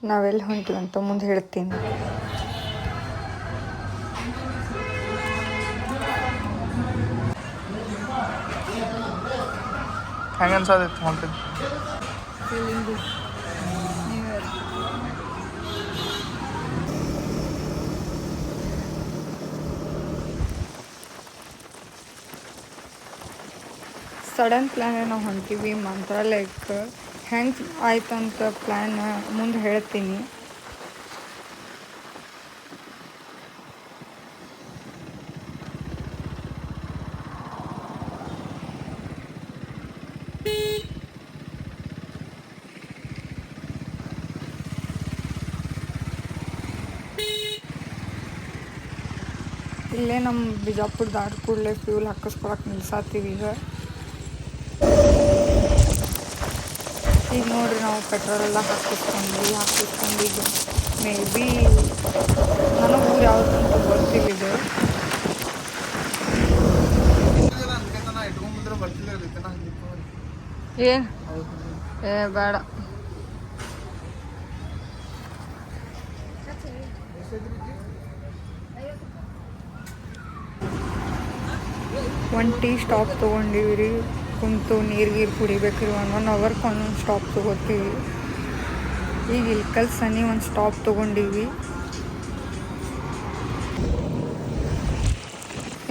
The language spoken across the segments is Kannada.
ನಾವೆಲ್ಲಿ ಹೊಂಟಿವಂತ ಮುಂದೆ ಹೇಳ್ತೀನಿ. ಹೆಂಗೆ ಅನ್ಸೋದೈತೆ ಹೊಂಟಿದ್ದು? ಸಡನ್ ಪ್ಲ್ಯಾನ್ ನಾವು ಹೊಂಟೀವಿ ಮಂತ್ರಾಲಯಕ್ಕೆ. ಹೆಂಗೆ ಆಯ್ತಂತ ಪ್ಲ್ಯಾನ್ ಮುಂದೆ ಹೇಳ್ತೀನಿ. ಇಲ್ಲೇ ನಮ್ಮ ಬಿಜಾಪುರ ದಾಟ್ ಕೂಡಲೇ ಫ್ಯೂಲ್ ಹಾಕಿಸ್ಕೊಳಕ್ಕೆ ನಿಲ್ಸಾತೀವಿ ಈಗ ನೋಡ್ರಿ ನಾವು ಪೆಟ್ರೋಲೆಲ್ಲ ಹಾಕಿಸ್ಕೊಂಡು ಈಗ ಮೇ ಬಿ ನನಗೆ ಊರು ಯಾವುದಂತ ಗೊತ್ತಿಲ್ಲ. ಏನು ಏ ಬೇಡ, ಒಂದು ಟೀ ಸ್ಟಾಪ್ ತೊಗೊಂಡಿವಿ ರೀ. ಕುಂತು ನೀರು ಕುಡಿಬೇಕ್ರಿ. 1 ಅವರ್ಗೆ ಒಂದೊಂದು ಸ್ಟಾಪ್ ತೊಗೋತೀವಿ. ಈಗ ಇಲ್ಕಲ್ ಸನಿ ಒಂದು ಸ್ಟಾಪ್ ತೊಗೊಂಡಿವಿ.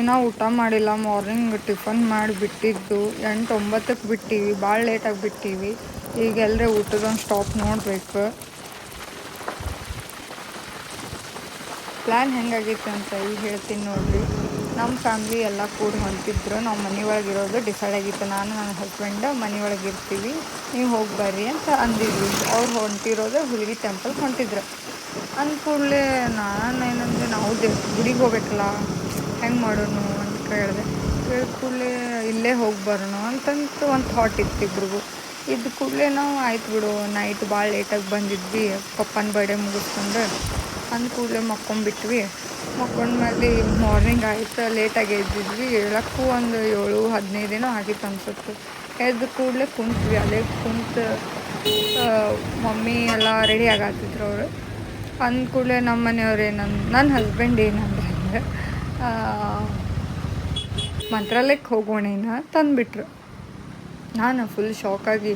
ಇನ್ನೂ ಊಟ ಮಾಡಿಲ್ಲ. ಮಾರ್ನಿಂಗ್ ಟಿಫನ್ ಮಾಡಿಬಿಟ್ಟಿದ್ದು 8-9ಕ್ಕೆ ಬಿಟ್ಟೀವಿ. ಭಾಳ ಲೇಟಾಗಿ ಬಿಟ್ಟೀವಿ. ಈಗ ಎಲ್ಲರೇ ಊಟದೊಂದು ಸ್ಟಾಪ್ ನೋಡ್ಬೇಕು. ಪ್ಲ್ಯಾನ್ ಹೆಂಗಾಗೈತೆ ಅಂತ ಈಗ ಹೇಳ್ತೀನಿ ನೋಡಿರಿ. ನಮ್ಮ ಫ್ಯಾಮ್ಲಿ ಎಲ್ಲ ಕೂಡ ಹೊಂಟಿದ್ರು. ನಾವು ಮನೆ ಒಳಗಿರೋದು ಡಿಸೈಡ್ ಆಗಿತ್ತು. ನಾನು ನನ್ನ ಹಸ್ಬೆಂಡ್ ಮನೆ ಒಳಗೆ ಇರ್ತೀವಿ, ನೀವು ಹೋಗಿ ಬರ್ರಿ ಅಂತ ಅಂದಿದ್ವಿ. ಅವ್ರು ಹೊಂಟಿರೋದು ಹುಲಿಗಿ ಟೆಂಪಲ್ಗೆ ಹೊಂಟಿದ್ರು. ಅಂದ ಕೂಡಲೇ ನಾನು ಏನಂದರೆ ನಾವು ಗುಡಿಗೆ ಹೋಗ್ಬೇಕಲ್ಲ, ಹೆಂಗೆ ಮಾಡೋಣ ಅಂತ ಕೇಳಿದೆ ಕೂಡಲೇ ಇಲ್ಲೇ ಹೋಗಿ ಬರೋಣ ಅಂತಂತ ಒಂದು ಥಾಟ್ ಇತ್ತು ಇಬ್ರಿಗೂ. ಇದ್ದ ಕೂಡಲೇ ನಾವು ಆಯ್ತು ಬಿಡು, ನೈಟ್ ಭಾಳ ಲೇಟಾಗಿ ಬಂದಿದ್ವಿ ಪಪ್ಪನ ಬರ್ಡೇ ಮುಗಿಸ್ಕೊಂಡು. ಅಂದ ಕೂಡಲೇ ಮಕ್ಕೊಂಬಿಟ್ವಿ. ಮಕ್ಕೊಂಡ್ಮೇಲೆ ಮಾರ್ನಿಂಗ್ ಆಯ್ತು, ಲೇಟಾಗಿ ಎದ್ದಿದ್ವಿ. ಹೇಳಕ್ಕೂ ಒಂದು 7-15 ಆಗಿತ್ತು ಅನ್ಸುತ್ತೆ. ಎದ್ದು ಕೂಡಲೇ ಕುಂತ್ವಿ. ಅಲ್ಲೇ ಕುಂತು ಮಮ್ಮಿ ಎಲ್ಲ ರೆಡಿ ಆಗತ್ತಿದ್ರು ಅವರು. ಅಂದ ಕೂಡಲೇ ನಮ್ಮ ಮನೆಯವ್ರು ನನ್ನ ಹಸ್ಬೆಂಡ್ ಏನಂದ್ರೆ ಮಂತ್ರಾಲಯಕ್ಕೆ ಹೋಗೋಣೇನ ತಂದುಬಿಟ್ರು. ನಾನು ಫುಲ್ ಶಾಕಾಗಿ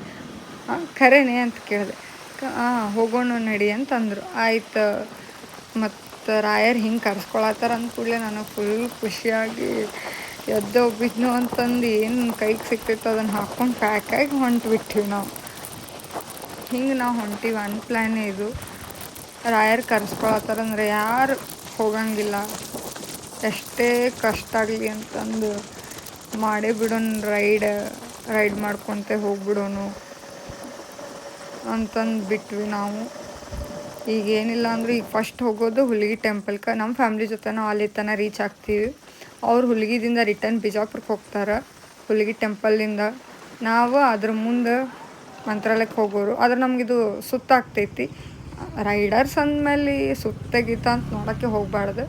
ಖರೇನೆ ಅಂತ ಕೇಳಿದೆ. ಹೋಗೋಣ ನಡಿ ಅಂತಂದರು. ಆಯ್ತು ಮತ್ತು ರಾಯರ್ ಹಿಂಗೆ ಕರ್ಸ್ಕೊಳತ್ತಾರ ಅಂದ ಕೂಡಲೇ ನನಗೆ ಫುಲ್ ಖುಷಿಯಾಗಿ ಎದ್ದು ಬಿದ್ನು ಅಂತಂದು ಏನು ಕೈಗೆ ಸಿಕ್ತಿತ್ತು ಅದನ್ನು ಹಾಕ್ಕೊಂಡು ಪ್ಯಾಕಾಗಿ ಹೊಂಟ್ಬಿಟ್ಟಿವಿ ನಾವು. ಹಿಂಗೆ ನಾವು ಹೊಂಟೀವಿ. ಅನ್ಪ್ಲ್ಯಾನೇ ಇದು. ರಾಯರ್ ಕರ್ಸ್ಕೊಳತ್ತಾರಂದ್ರೆ ಯಾರು ಹೋಗಂಗಿಲ್ಲ. ಎಷ್ಟೇ ಕಷ್ಟ ಆಗಲಿ ಅಂತಂದು ಮಾಡೇ ಬಿಡೋಣ, ರೈಡ್ ಮಾಡ್ಕೊತ ಹೋಗ್ಬಿಡೋನು ಅಂತಂದು ಬಿಟ್ವಿ ನಾವು. ಈಗೇನಿಲ್ಲ ಅಂದ್ರೆ ಈಗ ಫಸ್ಟ್ ಹೋಗೋದು ಹುಲಿಗಿ ಟೆಂಪಲ್ಗೆ. ನಮ್ಮ ಫ್ಯಾಮ್ಲಿ ಜೊತೆ ನಾವು ಅಲ್ಲಿ ತನಕ ರೀಚ್ ಆಗ್ತೀವಿ. ಅವ್ರು ಹುಲಿಗಿದಿಂದ ರಿಟರ್ನ್ ಬಿಜಾಪುರಕ್ಕೆ ಹೋಗ್ತಾರೆ ಹುಲಿಗಿ ಟೆಂಪಲ್ಲಿಂದ. ನಾವು ಅದ್ರ ಮುಂದೆ ಮಂತ್ರಾಲಯಕ್ಕೆ ಹೋಗೋರು. ಆದ್ರೆ ನಮಗಿದು ಸುತ್ತಾಗ್ತೈತಿ. ರೈಡರ್ಸ್ ಅಂದಮೇಲೆ ಸುತ್ತಾಗೀತ ಅಂತ ನೋಡೋಕ್ಕೆ ಹೋಗಬಾರ್ದು.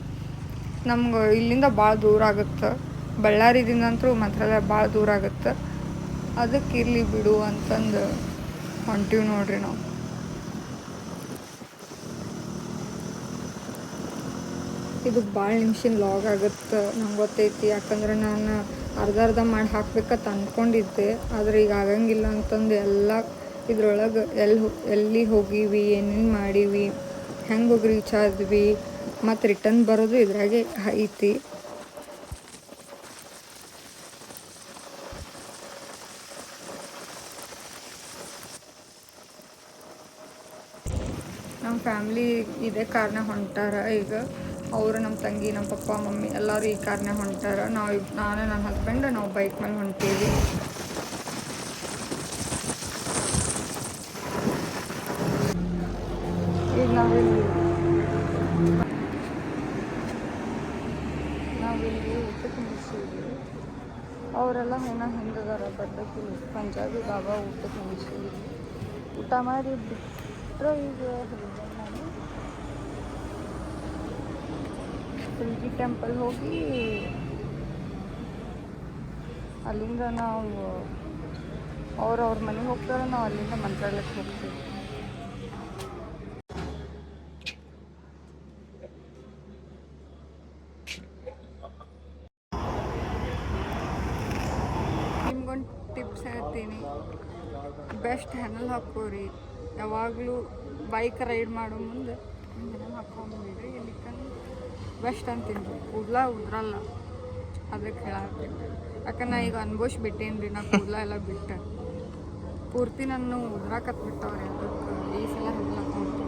ನಮ್ಗೆ ಇಲ್ಲಿಂದ ಭಾಳ ದೂರ ಆಗುತ್ತೆ. ಬಳ್ಳಾರಿದಿಂದಂತೂ ಮಂತ್ರಾಲಯ ಭಾಳ ದೂರ ಆಗುತ್ತೆ. ಅದಕ್ಕೆ ಇರಲಿ ಬಿಡು ಅಂತಂದು ಹೊಂಟೀವಿ ನೋಡ್ರಿ ನಾವು. ಇದು ಭಾಳ ನಿಮಿಷದ ಲಾಗ್ ಆಗುತ್ತೆ ನಂಗೆ ಗೊತ್ತೈತಿ. ಯಾಕಂದ್ರೆ ನಾನು ಅರ್ಧ ಮಾಡಿ ಹಾಕ್ಬೇಕಂತ ಅಂದ್ಕೊಂಡಿದ್ದೆ. ಆದರೆ ಈಗ ಆಗಂಗಿಲ್ಲ ಅಂತಂದು ಎಲ್ಲ ಇದ್ರೊಳಗೆ ಎಲ್ಲಿ ಹೋಗೀವಿ, ಏನೇನು ಮಾಡೀವಿ, ಹೆಂಗೆ ಹೋಗಿ ರೀಚ್ ಆದ್ವಿ, ಮತ್ತು ರಿಟರ್ನ್ ಬರೋದು ಇದ್ರಾಗೆ ಐತಿ. ನಮ್ಮ ಫ್ಯಾಮ್ಲಿ ಇದೇ ಕಾರ್ನಾಗ ಹೊಂಟಾರ. ಈಗ ಅವರು, ನಮ್ಮ ತಂಗಿ, ನಮ್ಮ ಪಪ್ಪ, ಮಮ್ಮಿ ಎಲ್ಲರೂ ಈ ಕಾರ್ನಾಗ ಹೊಂಟಾರ. ನಾನು ನನ್ನ ಹಸ್ಬೆಂಡ್ ನಾವು ಬೈಕ್ ಮೇಲೆ ಹೊಂಟೀವಿ. ಈಗ ನಾವಿಲ್ಲಿ ಊಟಕ್ಕೆ ಮುಗಿಸಿದ್ವಿ. ಅವರೆಲ್ಲ ಏನೋ ಹಿಂದದಾರ ಬಡ್ಡಕ್ಕೆ ಪಂಜಾಬಿ ಬಾಬಾ ಊಟಕ್ಕೆ ಮುಗಿಸಿದ್ವಿ. ಊಟ ಮಾಡಿ ಬಿಟ್ಟರೆ ಈಗ ನಾನು ಹುಲಿಗಿ ಟೆಂಪಲ್ ಹೋಗಿ ಅಲ್ಲಿಂದ ನಾವು ಅವ್ರ ಮನೆಗೆ ಹೋಗ್ತಾರೆ. ನಾವು ಅಲ್ಲಿಂದ ಮಂತ್ರಾಲಯಕ್ಕೆ ಹೋಗ್ತೀವಿ. ಹೇಳ್ತೀನಿ, ಬೆಸ್ಟ್ ಹೆನಲ್ ಹಾಕೋರಿ. ಯಾವಾಗಲೂ ಬೈಕ್ ರೈಡ್ ಮಾಡೋ ಮುಂದೆ ಹೆನಲ್ ಹಾಕೊಂಡ್ಬಿಡ್ರಿ. ಎಲ್ಲಿಕಂದ್ರೆ ಬೆಸ್ಟ್ ಅಂತೀನಿ, ಕೂದಲ ಉದ್ರಲ್ಲ. ಅದಕ್ಕೆ ಹೇಳತ್ತೀನಿ. ಯಾಕಂದ್ರೆ ನಾ ಈಗ ಅನ್ಭವಿಸ್ಬಿಟ್ಟೇನಿ ರೀ, ನಾ ಕೂದಲ ಎಲ್ಲ ಬಿಟ್ಟೆ ಪೂರ್ತಿ ನಾನು ಉದ್ರಾಕತ್ಬಿಟ್ಟವ್ರಿ. ಅದಕ್ಕೆ ಈ ಸಲ ಹೆನಲ್ ಹಾಕೊಂಡು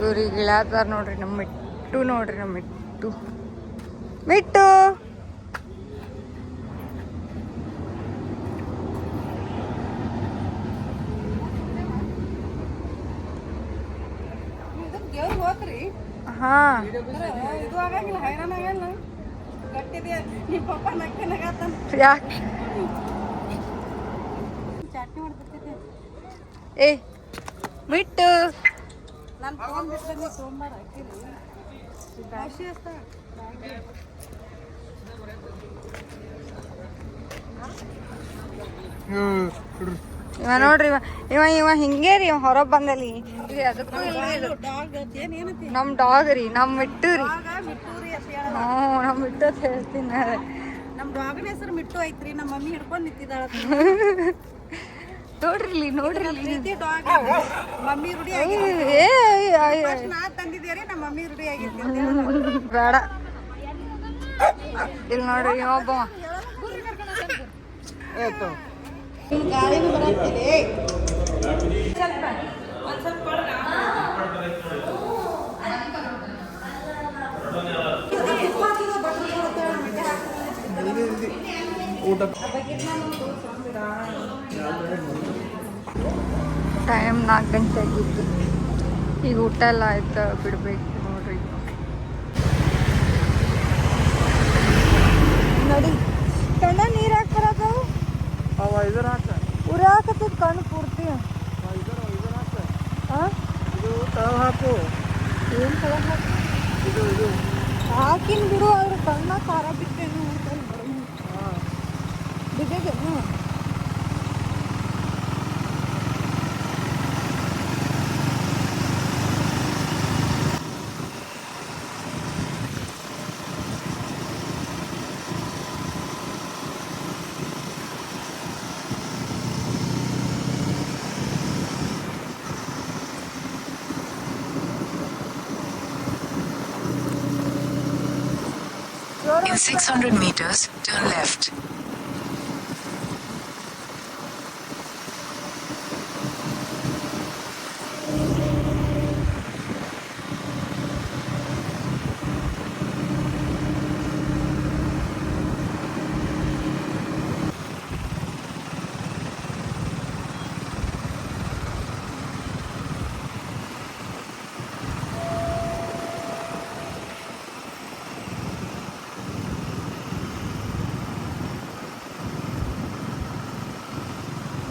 ಇವ್ರಿಗೆ ಇಳಾತಾರ ನೋಡ್ರಿ. ನಮ್ಮ ಮಿಟ್ಟು ನೋಡ್ರಿ, ನಮ್ಮ ಮಿಟ್ಟು ಮಿಟ್ಟು ಹಾ ಯಾಕೆ ಏ ಮಿಟ್ಟು ಇವ ನೋಡ್ರಿ, ಇವ ಹಿಂಗೇ ರೀ, ಹೊರಗೆ ಬಂದಲ್ಲಿ ಅದಕ್ಕೂ ಇಲ್ರಿ. ನಮ್ಮ ಡಾಗ್ ರೀ, ನಮ್ಮ ಮಿಟ್ಟು ರೀ. ಹ್ಞೂ, ನಮ್ಮ ಮಿಟ್ಟು ಅಂತ ಹೇಳ್ತೀನಿ. ನಮ್ಮ ಡಾಗನ ಹೆಸರು ಮಿಟ್ಟು ಐತ್ರಿ. ನಮ್ಮ ಮಮ್ಮಿ ಹಿಡ್ಕೊಂಡು ನಿಂತಿದ್ದಾಳ. ನೋಡ್ರಿ ನೋಡ್ರಿ, ಮಮ್ಮಿ ರೂಢಿ ನಾ ತಂದಿದ್ದೇರಿ, ನಮ್ಮ ಮಮ್ಮಿ ರೂಢಿ ಆಗಿರ್ತಿ. ಬೇಡ ಇಲ್ಲಿ ನೋಡ್ರಿ, ಒಬ್ಬ ಗಾಳಿನೂ ಬರತ್ತಿಲ್ಲ. ಟೈಮ್ 4 ಗಂಟೆ ಆಗಿತ್ತು. ಈಗ ಊಟ ಎಲ್ಲ ಆಯ್ತು, ಬಿಡ್ಬೇಕು ನೋಡ್ರಿ. ನೋಡಿ ಕಣ್ಣ ನೀರು ಹಾಕಿ ಬರೋದು, ಉರಿ ಹಾಕತ್ತದ ಕಣ್ಣು ಪೂರ್ತಿ. ಹಾಕು, ಏನು ತಳ ಹಾಕಿನ ಬಿಡು, ಅವ್ರ ಕಣ್ಣ ಖಾರ ಬಿಟ್ಟೇನು ಬಿದ್ದೇನು. In 600 meters, turn left.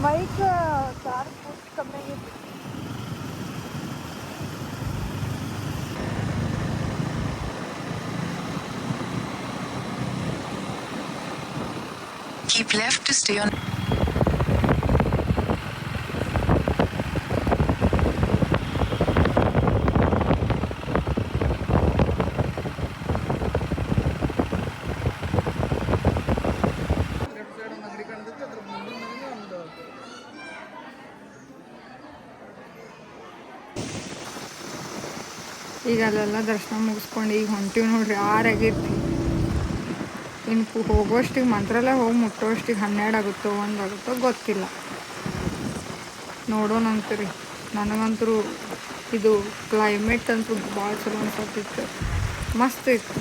Mic charge ಕಮ್ಮಿ ಆಗಿತ್ತು. Keep left to stay on. ಈಗ ಅಲ್ಲೆಲ್ಲ ದರ್ಶನ ಮುಗಿಸ್ಕೊಂಡು ಈಗ ಹೊಂಟೀವಿ ನೋಡ್ರಿ. 6 ಆಗೈತಿ. ಇನ್ನು ಹೋಗೋಷ್ಟಿಗೆ ಮಂತ್ರಾಲಯ ಹೋಗಿ ಮುಟ್ಟೋಷ್ಟಿಗೆ 12 ಆಗುತ್ತೋ 1 ಆಗುತ್ತೋ ಗೊತ್ತಿಲ್ಲ. ನೋಡೋಣ ಅಂತೀರಿ. ನನಗಂತರೂ ಇದು ಕ್ಲೈಮೇಟ್ ಅಂತೂ ಭಾಳ ಚಲೋ ಅನ್ಸತ್ತಿತ್ತು, ಮಸ್ತ್ ಇತ್ತು.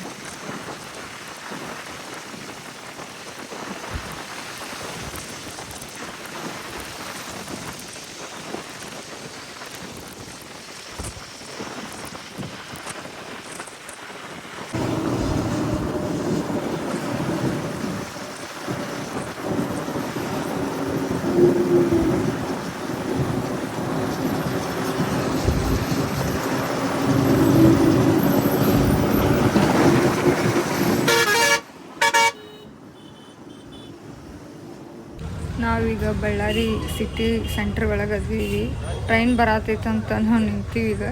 ನಾವೀಗ ಬಳ್ಳಾರಿ ಸಿಟಿ ಸೆಂಟ್ರ್ ಒಳಗೆ ಅದೀವಿ. ಟ್ರೈನ್ ಬರತೈತೆ ಅಂತ ನಾವು ನಿಂತೀವಿ.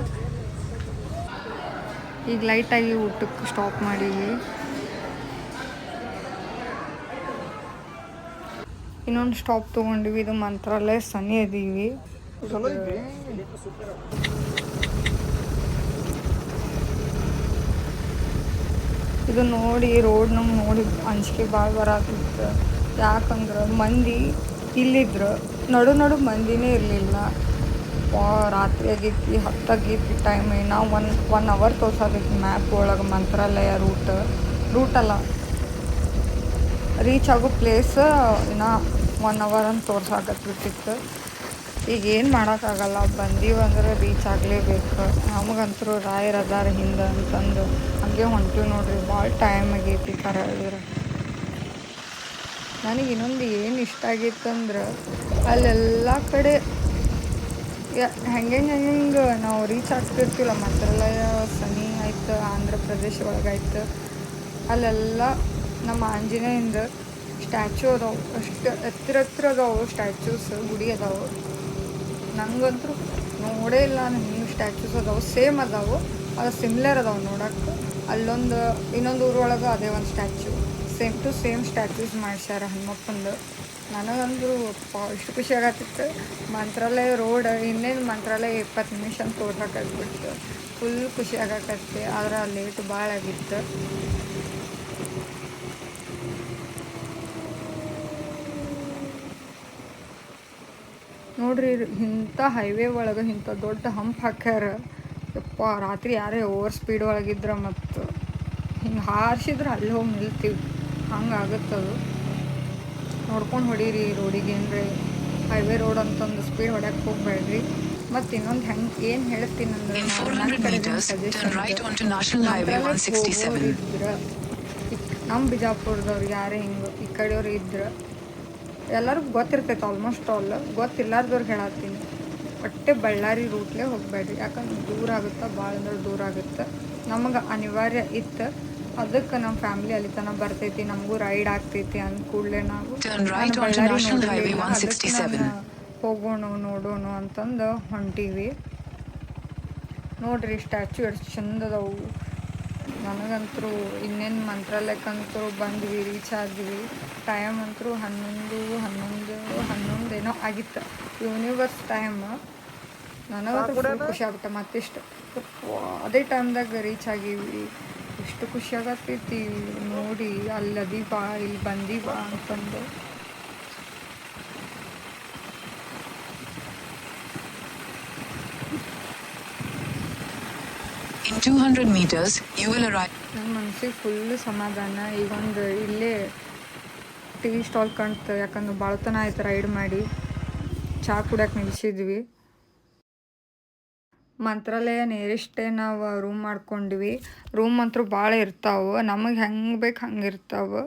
ಈಗ ಲೈಟಾಗಿ ಊಟಕ್ಕೆ ಸ್ಟಾಪ್ ಮಾಡೀವಿ. ಇನ್ನೊಂದು ಸ್ಟಾಪ್ ತೊಗೊಂಡಿವಿ. ಇದು ಮಂತ್ರಾಲಯ ಸನಿ ಅದೀವಿ. ಇದು ನೋಡಿ ರೋಡ್ ನಮ್ಗೆ ನೋಡಿ ಅಂಜಿಕೆ ಭಾಳ ಬರತ್ತಿತ್ತು. ಯಾಕಂದ್ರೆ ಮಂದಿ ಇಲ್ಲಿದ್ರು ನಡು ಮಂದಿನೇ ಇರಲಿಲ್ಲ. ರಾತ್ರಿ ಆಗೈತಿ, 10 ಆಗೈತಿ ಟೈಮ್. ನಾವು ಒನ್ ಅವರ್ ತೋರ್ಸತೈತಿ ಮ್ಯಾಪ್ ಒಳಗೆ ಮಂತ್ರಾಲಯ ರೂಟಲ್ಲ ರೀಚ್ ಆಗೋ ಪ್ಲೇಸ್ ಇನ್ನೂ 1 ಅವರ್ ಅಂತ ತೋರ್ಸಾಕತ್ಬಿಟ್ಟಿತ್ತು. ಈಗ ಏನು ಮಾಡೋಕ್ಕಾಗಲ್ಲ, ಬಂದೀವಂದ್ರೆ ರೀಚ್ ಆಗಲೇಬೇಕು. ನಮಗಂತರೂ ರಾಯರ್ ಅದಾರ ಹಿಂದೆ ಅಂತಂದು ಹಂಗೆ ಹೊಂಟೀವಿ ನೋಡ್ರಿ. ಭಾಳ ಟೈಮ್ ಆಗೈತಿ ಖರ ಹೇಳಿದ್ರೆ. ನನಗೆ ಇನ್ನೊಂದು ಏನು ಇಷ್ಟ ಆಗೈತಂದ್ರೆ ಅಲ್ಲೆಲ್ಲ ಕಡೆ ಹೆಂಗೆ ನಾವು ರೀಚ್ ಆಗ್ತಿರ್ತೀವಲ್ಲ, ಮಂತ್ರಾಲಯ ಸನಿ ಆಯ್ತು, ಆಂಧ್ರ ಪ್ರದೇಶ ಒಳಗಾಯ್ತು, ಅಲ್ಲೆಲ್ಲ ನಮ್ಮ ಆಂಜನೇಯಿಂದ ಸ್ಟ್ಯಾಚು ಅದಾವೆ. ಅಷ್ಟು ಹತ್ತಿರ ಅದಾವೆ ಸ್ಟ್ಯಾಚ್ಯೂಸ್, ಗುಡಿ ಅದಾವೆ. ನಂಗಂತೂ ನೋಡೇ ಇಲ್ಲ ನಾನು ಹಿಂಗೆ ಸ್ಟ್ಯಾಚ್ಯೂಸ್ ಅದಾವೆ, ಸೇಮ್ ಅದಾವೆ, ಅದು ಸಿಮ್ಲರ್ ಅದಾವೆ ನೋಡೋಕ್ಕೆ. ಇನ್ನೊಂದು ಊರೊಳಗೆ ಅದೇ ಒಂದು statue, same to same statues ಮಾಡ್ಸ್ಯಾರ ಹನುಮಪ್ಪಂದು. ನನಗಂದ್ರೂ ಇಷ್ಟು ಖುಷಿ ಆಗತ್ತಿತ್ತು. ಮಂತ್ರಾಲಯ ರೋಡ್ ಇನ್ನೇನು ಮಂತ್ರಾಲಯ 20 ನಿಮಿಷ ಅಂತ ತೋರ್ಸಾಕತ್ಬಿಟ್ಟು ಫುಲ್ ಖುಷಿ ಆಗಕತ್ತೆ. ಆದ್ರೆ ಲೇಟ್ ಭಾಳ ಆಗಿತ್ತು. ನೋಡ್ರಿ, ಇಂಥ ಹೈವೇ ಒಳಗೆ ಇಂಥ ದೊಡ್ಡ ಹಂಪ್ ಹಾಕ್ಯಾರ. ಯಪ್ಪ, ರಾತ್ರಿ ಯಾರೇ ಓವರ್ ಸ್ಪೀಡ್ ಒಳಗಿದ್ರೆ ಮತ್ತು ಹಿಂಗೆ ಹಾರಿಸಿದ್ರೆ ಅಲ್ಲಿ ಹೋಗಿ ನಿಲ್ತೀವಿ, ಹಂಗೆ ಆಗುತ್ತದು. ನೋಡ್ಕೊಂಡು ಹೊಡೀರಿ ರೋಡಿಗೆ. ಏನ್ರಿ ಹೈವೇ ರೋಡ್ ಅಂತಂದು ಸ್ಪೀಡ್ ಹೊಡ್ಯಕ್ಕೆ ಹೋಗ್ಬೇಡ್ರಿ. ಮತ್ತು ಇನ್ನೊಂದು ಏನು ಹೇಳ್ತೀನಿ ಅಂದ್ರೆ, ನಮ್ಮ ಬಿಜಾಪುರದವ್ರು ಯಾರೇ ಹಿಂಗೆ ಈ ಕಡೆಯವ್ರು ಇದ್ರೆ ಎಲ್ಲರಿಗೂ ಗೊತ್ತಿರ್ತೈತೆ ಆಲ್ಮೋಸ್ಟ್ ಆಲ್. ಗೊತ್ತಿಲ್ಲಾರ್ದವ್ರಿಗೆ ಹೇಳತ್ತೀನಿ, ಒಟ್ಟೆ ಬಳ್ಳಾರಿ ರೂಟ್ಲೇ ಹೋಗಬೇಡ್ರಿ. ಯಾಕಂದ್ರೆ ದೂರ ಆಗುತ್ತೆ, ಭಾಳ ಅಂದ್ರೆ ದೂರ ಆಗುತ್ತೆ. ನಮಗೆ ಅನಿವಾರ್ಯ ಇತ್ತು, ಅದಕ್ಕೆ ನಮ್ಮ ಫ್ಯಾಮಿಲಿ ಅಲ್ಲಿ ತನಕ ಬರ್ತೈತಿ, ನಮಗೂ ರೈಡ್ ಆಗ್ತೈತಿ ಅಂದ ಕೂಡಲೇ ನಾವು ಹೋಗೋಣ ನೋಡೋಣ ಅಂತಂದು ಹೊಂಟೀವಿ. ನೋಡ್ರಿ ಸ್ಟ್ಯಾಚ್ಯೂ ಎಷ್ಟು ಚಂದ ಅದಾವು. ನನಗಂತರೂ ಇನ್ನೇನು ಮಂತ್ರಾಲಯಕ್ಕಂತೂ ಬಂದ್ವಿ, ರೀಚ್ ಆದ್ವಿ. ಟೈಮ್ ಅಂತೂ 11 ಏನೋ ಆಗಿತ್ತು, ಯೂನಿವರ್ಸ್ ಟೈಮ್. ನನಗಂತೂ ಫುಲ್ ಖುಷಿ ಆಗ್ಬಿಟ್ಟೆ. ಮತ್ತಿಷ್ಟು ಅದೇ ಟೈಮ್ದಾಗ ರೀಚ್ ಆಗೀವಿ. ಎಷ್ಟು ಖುಷಿ ಆಗತ್ತೈತಿ ನೋಡಿ, ಅಲ್ಲಿ ಅದೀವಾ, ಇಲ್ಲಿ ಬಂದೀವಾ ಅಂತಂದು. In 200 meters, you will arrive. ನನ್ನ ಮನಸ್ಸಿಗೆ ಫುಲ್ ಸಮಾಧಾನ. ಈಗೊಂದು ಇಲ್ಲೇ ಟೀ ಸ್ಟಾಲ್ ಕಾಣ್ತು, ಯಾಕಂದ್ರೆ ಭಾಳತನ ಆಯ್ತು ರೈಡ್ ಮಾಡಿ. ಚಹಾ ಕುಡಿಯೋಕೆ ನಿಲ್ಸಿದ್ವಿ. ಮಂತ್ರಾಲಯ ನೇರಿಷ್ಟೇ ನಾವು ರೂಮ್ ಮಾಡ್ಕೊಂಡ್ವಿ. ರೂಮ್ ಅಂತೂ ಭಾಳ ಇರ್ತಾವೆ, ನಮಗೆ ಹೆಂಗೆ ಬೇಕು ಹಂಗೆ ಇರ್ತಾವೆ.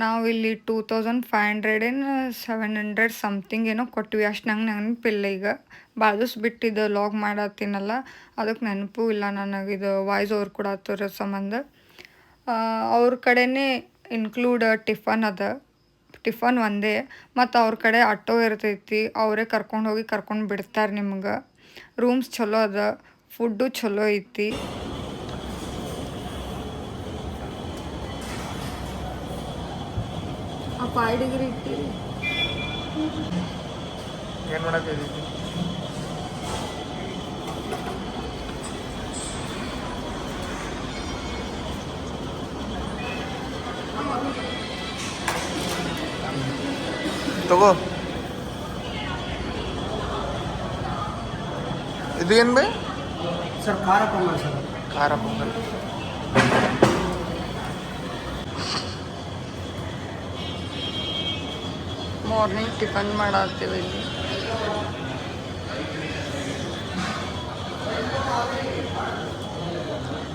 ನಾವು ಇಲ್ಲಿ 2500 700 ಸಮಥಿಂಗ್ ಏನೋ ಕೊಟ್ವಿ. ಅಷ್ಟು ನಂಗೆ ನೆನಪಿಲ್ಲ. ಈಗ ಭಾಳ ದಿವ್ಸ ಬಿಟ್ಟಿದ್ದು ಲಾಗ್ ಮಾಡತ್ತೀನಲ್ಲ, ಅದಕ್ಕೆ ನೆನಪು ಇಲ್ಲ ನನಗೆ. ಇದು ವಾಯ್ಸ್ ಓವರ್ ಕೊಡತ್ತಿರೋ ಸಂಬಂಧ ಅವ್ರ ಕಡೆನೇ ಇನ್ಕ್ಲೂಡ್ ಟಿಫನ್ ಅದ. ಟಿಫನ್ ಒಂದೇ, ಮತ್ತು ಅವ್ರ ಕಡೆ ಆಟೋ ಇರ್ತೈತಿ, ಅವರೇ ಕರ್ಕೊಂಡು ಹೋಗಿ ಕರ್ಕೊಂಡು ಬಿಡ್ತಾರೆ ನಿಮ್ಗೆ. ರೂಮ್ಸ್ ಚಲೋ ಅದ, ಫುಡ್ಡು ಚಲೋ ಐತಿ. ಆ 5 ಡಿಗ್ರಿ ಇಟ್ಟಿರಿ. ಏನು ಮಾಡಕ್ಕೆ ತಗೋ. ಇದು ಏನು ಬೈ ಸರ್? ಖಾರ ಪೊಂಗಲ್ ಸರ್. ಖಾರ ಪೊಂಗಲ್. ಮಾರ್ನಿಂಗ್ ಟಿಫನ್ ಮಾಡತ್ತೀವಿ ಇಲ್ಲಿ.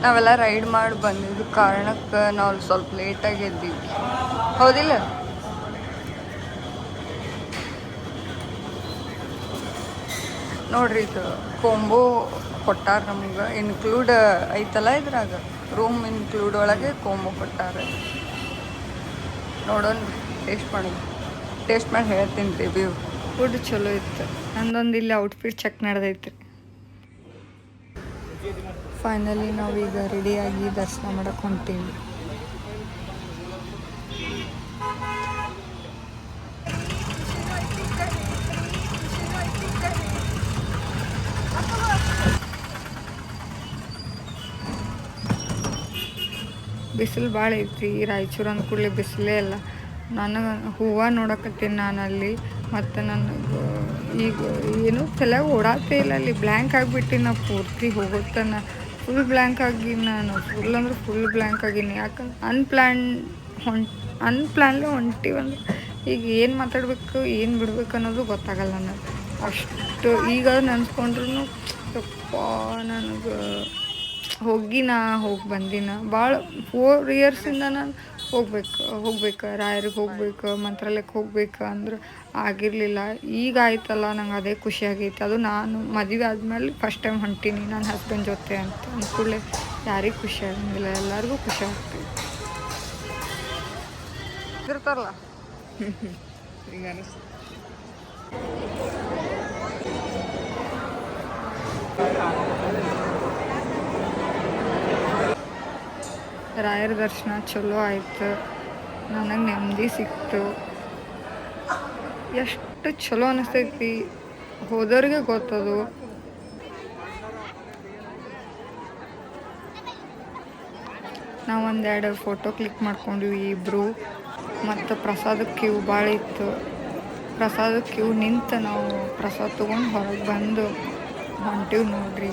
ನಾವೆಲ್ಲ ರೈಡ್ ಮಾಡಿ ಬಂದಿದ್ದು ಕಾರಣಕ್ಕೆ ನಾವು ಸ್ವಲ್ಪ ಲೇಟಾಗಿ ಎದ್ದೀವಿ, ಹೌದಿಲ್ಲ? ನೋಡ್ರಿ, ಇದು ಕೊಂಬೋ ಕೊಟ್ಟಾರ ನಮ್ಗೆ. ಇನ್ಕ್ಲೂಡ್ ಐತಲ್ಲ ಇದ್ರಾಗ, ರೂಮ್ ಇನ್ಕ್ಲೂಡ್ ಒಳಗೆ ಕೊಂಬೋ ಕೊಟ್ಟಾರ. ನೋಡೋಣ, ಟೇಸ್ಟ್ ಮಾಡಿ ಹೇಳ್ತೀನಿ ರಿವ್ಯೂ. ಫುಡ್ ಚಲೋ ಇತ್ತು. ನಂದೊಂದು ಇಲ್ಲಿ ಔಟ್ಫಿಟ್ ಚೆಕ್ ನಡೆದೈತಿ. ಫೈನಲಿ ನಾವೀಗ ರೆಡಿಯಾಗಿ ದರ್ಶನ ಮಾಡಕ್ಕೆ ಹೊಂಟೀವಿ. ಬಿಸಿಲು ಭಾಳ ಐತಿ ರಾಯಚೂರು ಅಂದ ಕೂಡಲೇ ಬಿಸಿಲೇ ಅಲ್ಲ. ನನಗೆ ಹೂವು ನೋಡಕತ್ತೀನಿ ನಾನು ಅಲ್ಲಿ. ಮತ್ತು ನನಗೆ ಈಗ ಏನೂ ತಲೆಯಾಗ ಓಡಾತೇ ಇಲ್ಲ. ಅಲ್ಲಿ ಬ್ಲ್ಯಾಂಕ್ ಆಗಿಬಿಟ್ಟಿನಿ ನಾ ಪೂರ್ತಿ ಹೋಗೋತನ. ಫುಲ್ ಬ್ಲ್ಯಾಂಕ್ ಆಗೀನಿ ನಾನು. ಫುಲ್ ಅಂದ್ರೆ ಫುಲ್ ಬ್ಲ್ಯಾಂಕ್ ಆಗೀನಿ. ಯಾಕಂದ್ರೆ ಅನ್ಪ್ಲ್ಯಾನ್ಲೇ ಹೊಂಟೀವಂದ್ರೆ ಈಗ ಏನು ಮಾತಾಡಬೇಕು ಏನು ಬಿಡ್ಬೇಕು ಅನ್ನೋದು ಗೊತ್ತಾಗಲ್ಲ ನನಗೆ. ಅಷ್ಟು ಈಗ ನೆನ್ಸ್ಕೊಂಡ್ರೂ ಯಪ್ಪ ನನಗೆ ಹೋಗಿ ಬಂದಿನ ಭಾಳ 4 ಇಯರ್ಸಿಂದ ನಾನು ಹೋಗ್ಬೇಕು ರಾಯರಿಗೆ ಹೋಗ್ಬೇಕು, ಮಂತ್ರಾಲಯಕ್ಕೆ ಹೋಗ್ಬೇಕು ಅಂದ್ರೆ ಆಗಿರಲಿಲ್ಲ. ಈಗ ಆಯ್ತಲ್ಲ ನಂಗೆ ಅದೇ ಖುಷಿ ಆಗೈತಿ. ಅದು ನಾನು ಮದುವೆ ಆದಮೇಲೆ ಫಸ್ಟ್ ಟೈಮ್ ಹೊಂಟೀನಿ ನನ್ನ ಹಸ್ಬೆಂಡ್ ಜೊತೆ ಅಂತ ಅಂದ್ಕೂಡಲೇ ಯಾರಿಗೂ ಖುಷಿ ಆಗಂಗಿಲ್ಲ, ಎಲ್ಲರಿಗೂ ಖುಷಿ ಆಗ್ತೈತಿ. ಇರ್ತಾರಲ್ಲ ಹಿಂಗೆ ಅನಿಸ್ತು. ರಾಯರ ದರ್ಶನ ಚಲೋ ಆಯ್ತು. ನನಗೆ ನೆಮ್ಮದಿ ಸಿಕ್ತು. ಎಷ್ಟು ಚಲೋ ಅನಿಸ್ತೈತಿ ಹೋದವ್ರಿಗೆ ಗೊತ್ತದು. ನಾವು 1-2 ಫೋಟೋ ಕ್ಲಿಕ್ ಮಾಡ್ಕೊಂಡ್ವಿ ಇಬ್ಬರು. ಮತ್ತು ಪ್ರಸಾದಕ್ಕೆ ಕ್ಯೂ ಭಾಳ ಇತ್ತು. ಪ್ರಸಾದಕ್ಕೆ ಕ್ಯೂ ನಿಂತು ನಾವು ಪ್ರಸಾದ ತೊಗೊಂಡು ಹೊರಗೆ ಬಂದು ಹೊಂಟೀವಿ ನೋಡ್ರಿ.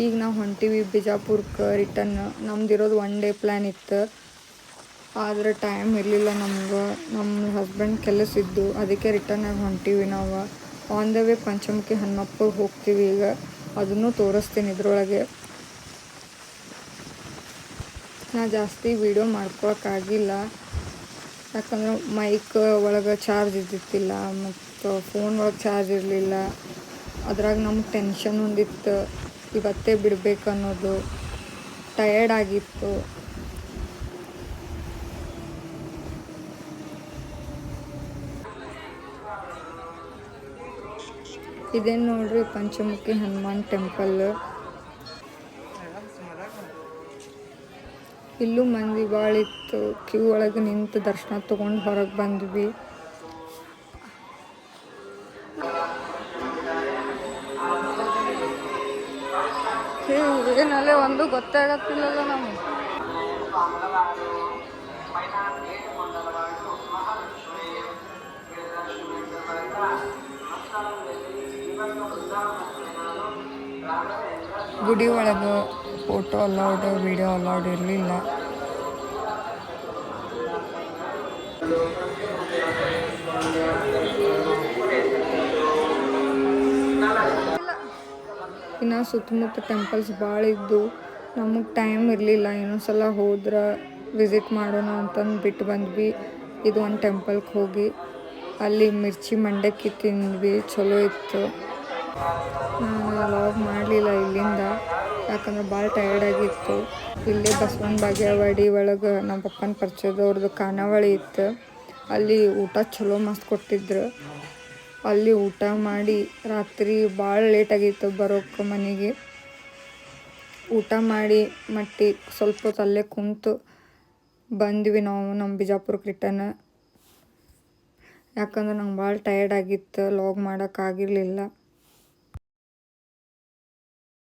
ಈಗ ನಾವು ಹೊಂಟೀವಿ ಬಿಜಾಪುರಕ್ಕೆ ರಿಟರ್ನ್. ನಮ್ದಿರೋದು 1 ಡೇ ಪ್ಲ್ಯಾನ್ ಇತ್ತು. ಆದರೆ ಟೈಮ್ ಇರಲಿಲ್ಲ ನಮ್ಗೆ. ನಮ್ಮ ಹಸ್ಬೆಂಡ್ ಕೆಲಸ ಇದ್ದು ಅದಕ್ಕೆ ರಿಟರ್ನಾಗಿ ಹೊಂಟೀವಿ ನಾವು. ಆನ್ ದ ವೇ ಪಂಚಮುಖಿ ಹನುಮಪ್ಪಗೆ ಹೋಗ್ತೀವಿ ಈಗ. ಅದನ್ನು ತೋರಿಸ್ತೀನಿ ಇದ್ರೊಳಗೆ. ನಾ ಜಾಸ್ತಿ ವೀಡಿಯೋ ಮಾಡ್ಕೊಳಕ್ಕಾಗಿಲ್ಲ. ಯಾಕಂದ್ರೆ ಮೈಕ್ ಒಳಗೆ ಚಾರ್ಜ್ ಇದ್ದಿತ್ತಿಲ್ಲ ಮತ್ತು ಫೋನ್ ಒಳಗೆ ಚಾರ್ಜ್ ಇರಲಿಲ್ಲ. ಅದ್ರಾಗ ನಮ್ಗೆ ಟೆನ್ಷನ್ ಒಂದಿತ್ತು, ಇವತ್ತೇ ಬಿಡಬೇಕು ಅನ್ನೋದು. ಟಯರ್ಡ್ ಆಗಿತ್ತು. ಇದೇನು ನೋಡ್ರಿ ಪಂಚಮುಖಿ ಹನುಮಾನ್ ಟೆಂಪಲ್. ಇಲ್ಲೂ ಮಂದಿ ಭಾಳ ಇತ್ತು. ಕ್ಯೂ ಒಳಗೆ ನಿಂತು ದರ್ಶನ ತೊಗೊಂಡು ಹೊರಗೆ ಬಂದ್ವಿ. ಏನಲ್ಲೇ ಒಂದು ಗೊತ್ತಾಗತ್ತಿಲ್ಲಲ್ಲ ನಮಗೆ. ಗುಡಿ ಒಳಗೆ ಫೋಟೋ ಅಲೌಡ್, ವಿಡಿಯೋ ಅಲೌಡ್ ಇರಲಿಲ್ಲ. ಇನ್ನು ಸುತ್ತಮುತ್ತ ಟೆಂಪಲ್ಸ್ ಭಾಳ ಇದ್ದು ನಮಗೆ ಟೈಮ್ ಇರಲಿಲ್ಲ. ಇನ್ನೊಂದು ಸಲ ಹೋದ್ರೆ ವಿಸಿಟ್ ಮಾಡೋಣ ಅಂತಂದು ಬಿಟ್ಟು ಬಂದ್ವಿ. ಇದು ಒಂದು ಟೆಂಪಲ್ಗೆ ಹೋಗಿ ಅಲ್ಲಿ ಮಿರ್ಚಿ ಮಂಡಕ್ಕಿ ತಿಂದ್ವಿ, ಚಲೋ ಇತ್ತು. ನಾನು ವ್ಲಾಗ್ ಮಾಡಲಿಲ್ಲ ಇಲ್ಲಿಂದ, ಯಾಕಂದ್ರೆ ಭಾಳ ಟಯರ್ಡ್ ಆಗಿತ್ತು. ಇಲ್ಲೇ ಬಸವನ ಬಾಗೇವಾಡಿ ಒಳಗೆ ನಮ್ಮ ಪಪ್ಪನ ಪರಿಚಯದವ್ರದ್ದು ಖಾನಾವಳಿ ಇತ್ತು. ಅಲ್ಲಿ ಊಟ ಚಲೋ ಮಸ್ತ್ ಕೊಟ್ಟಿದ್ರು. ಅಲ್ಲಿ ಊಟ ಮಾಡಿ ರಾತ್ರಿ ಭಾಳ ಲೇಟಾಗಿತ್ತು ಬರೋಕ್ಕೆ ಮನೆಗೆ. ಊಟ ಮಾಡಿ ಸ್ವಲ್ಪ ಹೊತ್ತು ಅಲ್ಲೇ ಕುಂತು ಬಂದ್ವಿ ನಾವು ನಮ್ಮ ಬಿಜಾಪುರಕ್ಕೆ ರಿಟರ್ನ್. ಯಾಕಂದ್ರೆ ನಂಗೆ ಭಾಳ ಟಯರ್ಡ್ ಆಗಿತ್ತು, ಲಾಗ್ ಮಾಡೋಕ್ಕಾಗಿರಲಿಲ್ಲ.